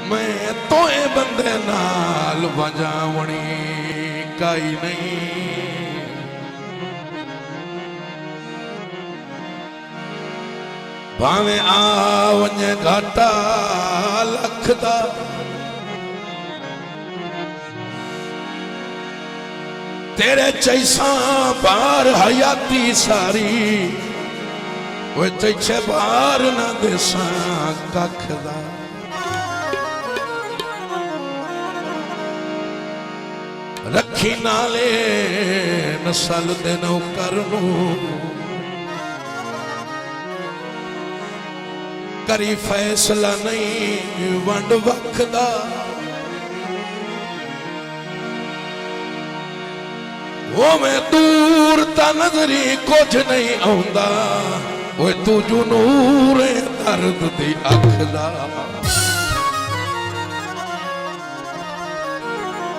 मैं तोए बंदे नाल वजावणी काई नहीं। भावे आवने घाटा लख दा तेरे चैसा बार हयाती सारी वो चैछे बार ना देसा कख दा। रखी नाले नसल दे नौकर नू करी फैसला नहीं वंड वखदा। वो मैं दूर ता नजरी कुछ नहीं आउंदा वो तू जो नूर दर्द दी अख दा।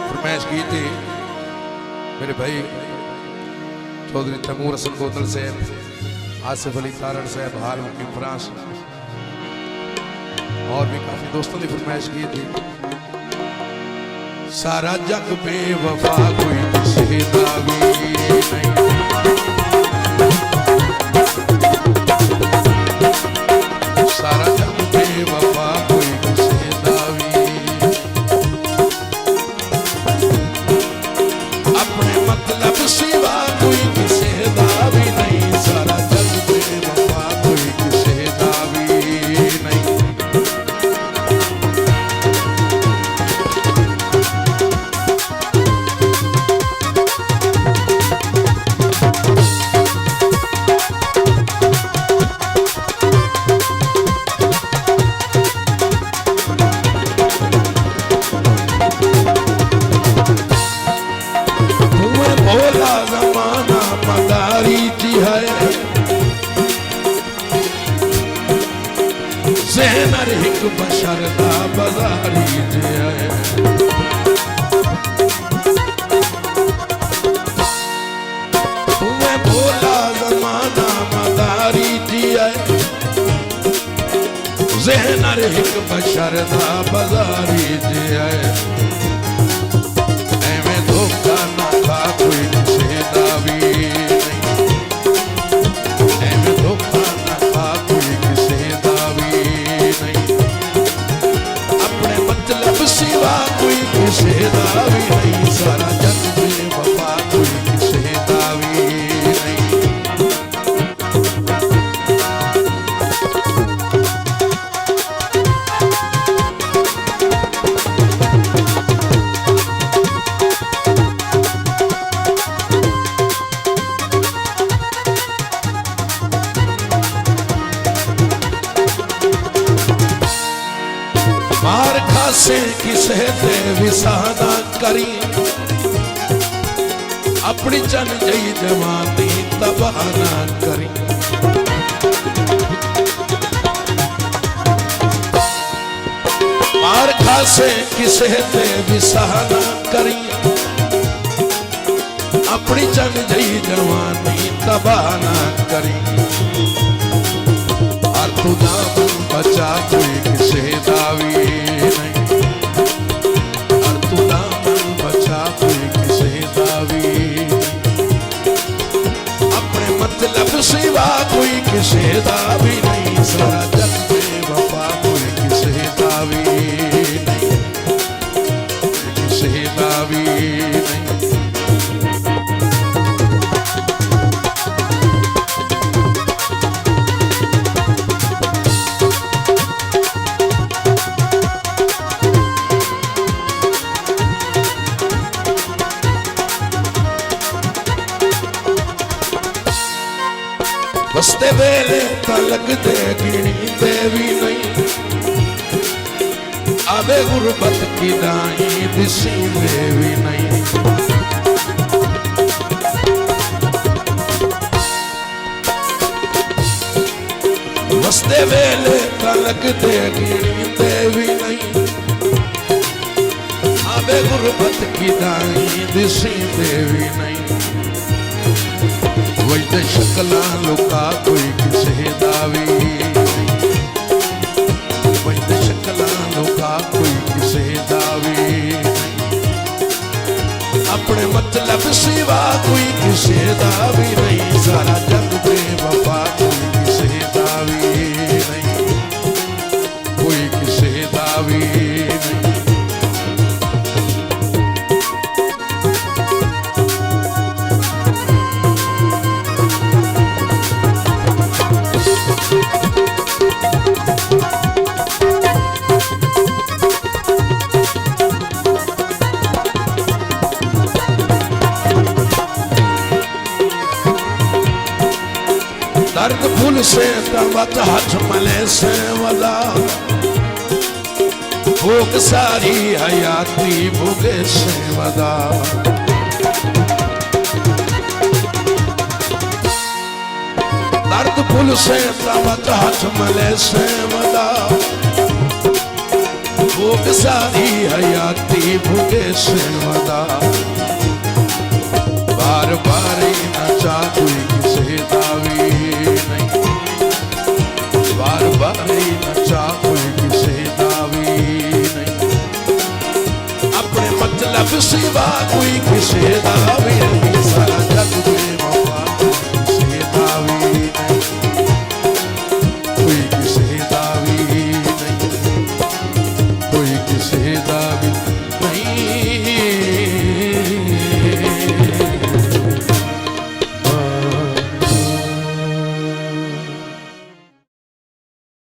फरमाइश की थी मेरे भाई चौधरी तैमूर हसन कोतल साहब, आसिफ अली तारण साहब, हाल मुकीम फ्रांस और भी काफी दोस्तों ने फरमाइश की थी। सारा जग बेवफा कोई किसी दा भी नहीं। सारा जग बेवफा कोई किसी दा भी अपने मतलब सिवा कोई किसी दा भी नहीं। सारा जग बेवफा कोई किसी दा भी नहीं। ज़हनर हिक बशर दा बाजारी जे है। तुम्हें भोला ज़माना मदारी जी है। ज़हनर हिक बशर दा बाजारी जे है। एवें धोखा ना खा कोई किसी दा भी नहीं। एवें धोखा ना खा कोई किसी दा भी नहीं। अपने मतलब सिवा कोई किसी दा भी नहीं। सारा जग बेवफा कोई किसी दा भी नहीं। मार खासे किसे ते विसाना करी अपनी चल जई जवानी तबाह ना करी। मार खासे किसे ते विसाना करी अपनी चल जई जवानी तबाह ना करी। और तू दामन बचा कोई किसी दा भी नहीं। और तू दामन बचा कोई किसी दा भी नहीं। अपने मतलब सिवा कोई किसी दा भी नहीं। सारा जग बेवफा कोई किसी दा भी नहीं। किसी दा भी नहीं। बसते वेले ता लगदे गिणींदे भी नहीं। आवे गुरबत की दाई दिसींदे भी नहीं। बसते वेले ता लगदे गिणींदे भी नहीं। आवे गुरबत की दाई दिसींदे भी नहीं। वही शक्ला लुका कोई किसी दा भी नहीं। वही शक्ला लुका कोई किसे दा भी नहीं, सारा जग बेवफा कोई किसे दा भी नहीं, कोई किसे दा भी नहीं। दर्द फूल से दर्द हाथ मले से वदा, भूख सारी हयाती भूखे से वदा। दर्द फूल से दर्द हाथ मले से वदा, भूख सारी हयाती भूखे से वदा। बार बार ही नचा कोई किसे दावी नहीं, बार बार ही नचा कोई किसे दावी नहीं, अपने मतलब सिवा कोई किसे दावी